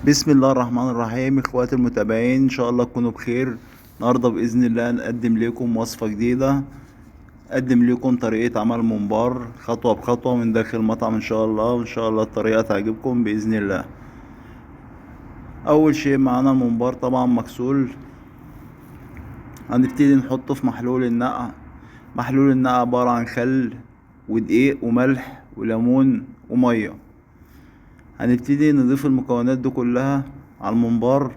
بسم الله الرحمن الرحيم. اخواتي المتابعين، ان شاء الله تكونوا بخير. النهارده باذن الله نقدم لكم وصفه جديده. اقدم لكم طريقه عمل ممبار خطوه بخطوه من داخل المطعم ان شاء الله، وان شاء الله الطريقه تعجبكم باذن الله. اول شيء معانا الممبار طبعا مغسول. هنبتدي نحطه في محلول النقع. محلول النقع عباره عن خل ودقيق وملح وليمون وميه. هنبتدي نضيف المكونات دي كلها على الممبار.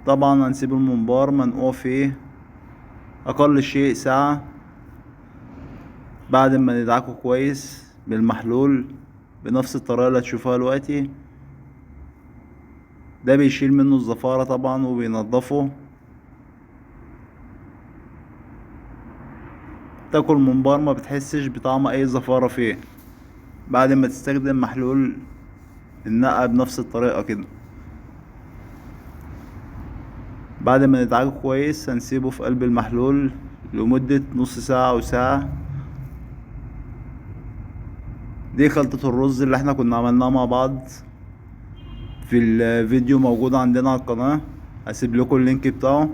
طبعا هنسيب الممبار منقوع فيه اقل شيء ساعة. بعد ما ندعكه كويس بالمحلول بنفس الطريقة اللي هتشوفوها دلوقتي، ده بيشيل منه الزفارة طبعا وبينضفه. تاكل ممبار ما بتحسش بطعم اي زفارة فيه بعد ما تستخدم محلول النقع بنفس الطريقة كده. بعد ما ندعكه كويس هنسيبه في قلب المحلول لمدة نص ساعة او ساعة. دي خلطة الرز اللي احنا كنا عملناها مع بعض في الفيديو، موجود عندنا على القناة. هسيب لكم اللينك بتاعه.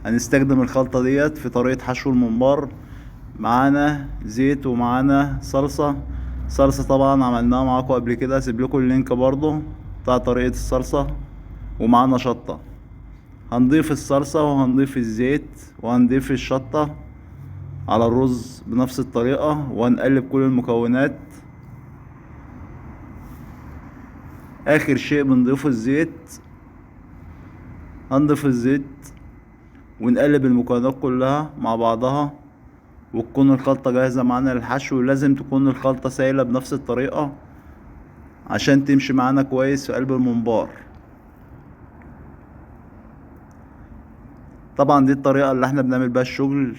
هنستخدم الخلطة ديت في طريقة حشو الممبار. معانا زيت ومعانا صلصة طبعا عملناها معاكم قبل كده، هسيب لكم اللينك برضو بتاع طريقة الصلصة. ومعانا شطة. هنضيف الصلصة وهنضيف الزيت وهنضيف الشطة على الرز بنفس الطريقة، وهنقلب كل المكونات. اخر شيء بنضيفه الزيت. هنضيف الزيت ونقلب المكونات كلها مع بعضها، وتكون الخلطة جاهزة معانا للحشو. لازم تكون الخلطة سايلة بنفس الطريقة عشان تمشي معانا كويس في قلب الممبار. طبعا دي الطريقة اللي احنا بنعمل بيها الشغل،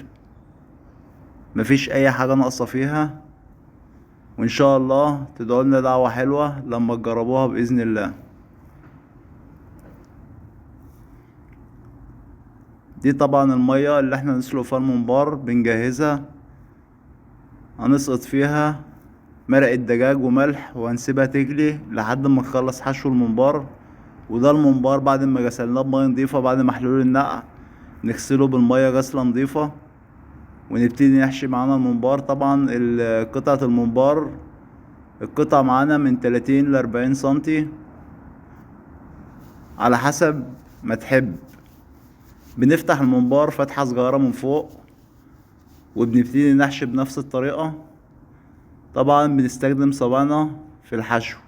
مفيش اي حاجة ناقصة فيها. وان شاء الله تدعوا لنا دعوة حلوة لما تجربوها بإذن الله. دي طبعا المية اللي احنا نسلق فيها الممبار بنجهزها. هنسقط فيها مرق الدجاج وملح وهنسيبها تجلي لحد ما نخلص حشو الممبار. وده الممبار بعد ما غسلناه بمية نضيفة بعد محلول النقع، نغسله بالمية غسلة نضيفة ونبتدي نحشي معانا الممبار. طبعا قطعة الممبار القطعة معانا من 30 ل40 سنتي على حسب ما تحب. بنفتح الممبار فتحة صغيرة من فوق وبنبتدي نحشي بنفس الطريقة. طبعا بنستخدم صبعنا في الحشو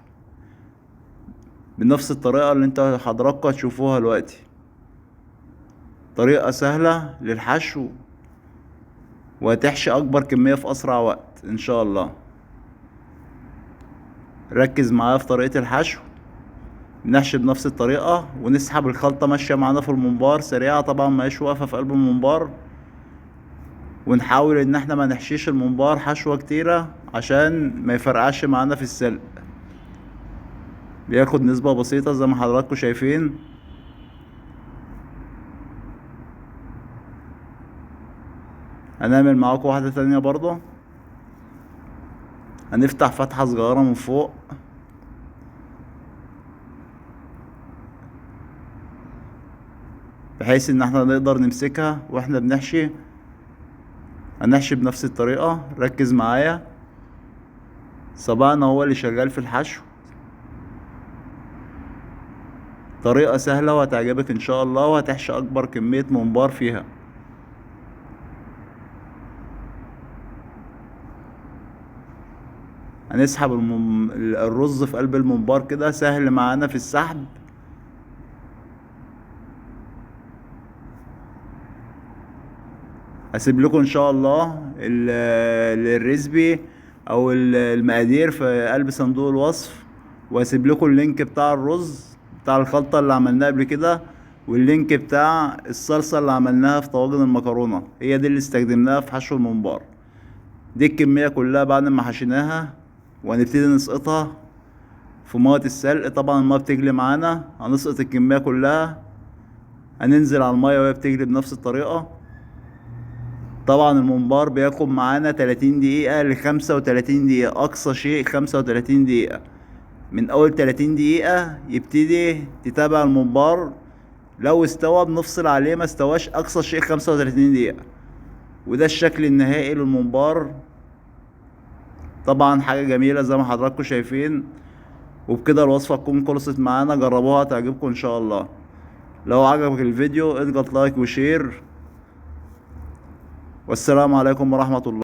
بنفس الطريقة اللي انت حضراتكم هتشوفوها دلوقتي. طريقة سهلة للحشو وهتحشي اكبر كمية في اسرع وقت ان شاء الله. ركز معايا في طريقة الحشو. بنحشي بنفس الطريقة ونسحب الخلطة ماشية معانا في الممبار سريعة، طبعا ماهيش واقفة في قلب الممبار. ونحاول ان احنا ما نحشيش الممبار حشوة كتيرة عشان ما يفرقعش معانا في السلق. بياخد نسبة بسيطة زي ما حضراتكم شايفين. هنعمل معاكم واحدة تانية برضو. هنفتح فتحة صغيرة من فوق بحيث ان احنا نقدر نمسكها واحنا بنحشي. هنحشي بنفس الطريقة، ركز معايا. صباعنا هو اللي شغال في الحشو. طريقة سهلة وهتعجبك ان شاء الله، وهتحشي اكبر كمية ممبار فيها. هنسحب الرز في قلب الممبار كده، سهل معانا في السحب. هسيب لكم ان شاء الله الريسبي او المقادير في قلب صندوق الوصف. وهسيب لكم اللينك بتاع الرز بتاع الخلطة اللي عملناها قبل كده، واللينك بتاع الصلصة اللي عملناها في طواجن المكرونة، هي دي اللي استخدمناها في حشو الممبار. دي الكمية كلها بعد ما حشيناها. وهنبتدي نسقطها في مية السلق. طبعا المية بتجلي معانا، هنسقط الكمية كلها. هننزل على المية وهي بتجلي بنفس الطريقة. طبعا الممبار بياخد معانا 30 دقيقة ل35 دقيقة، أقصى شيء 35 دقيقة. من أول 30 دقيقة يبتدي تتابع الممبار، لو استوى بنفصل عليه، ما استواش أقصى شيء 35 دقيقة. وده الشكل النهائي للممبار. طبعا حاجة جميلة زي ما حضراتكم شايفين. وبكده الوصفة تكون خلصت معانا، جربوها تعجبكم ان شاء الله. لو عجبك الفيديو اضغط لايك وشير، والسلام عليكم ورحمة الله.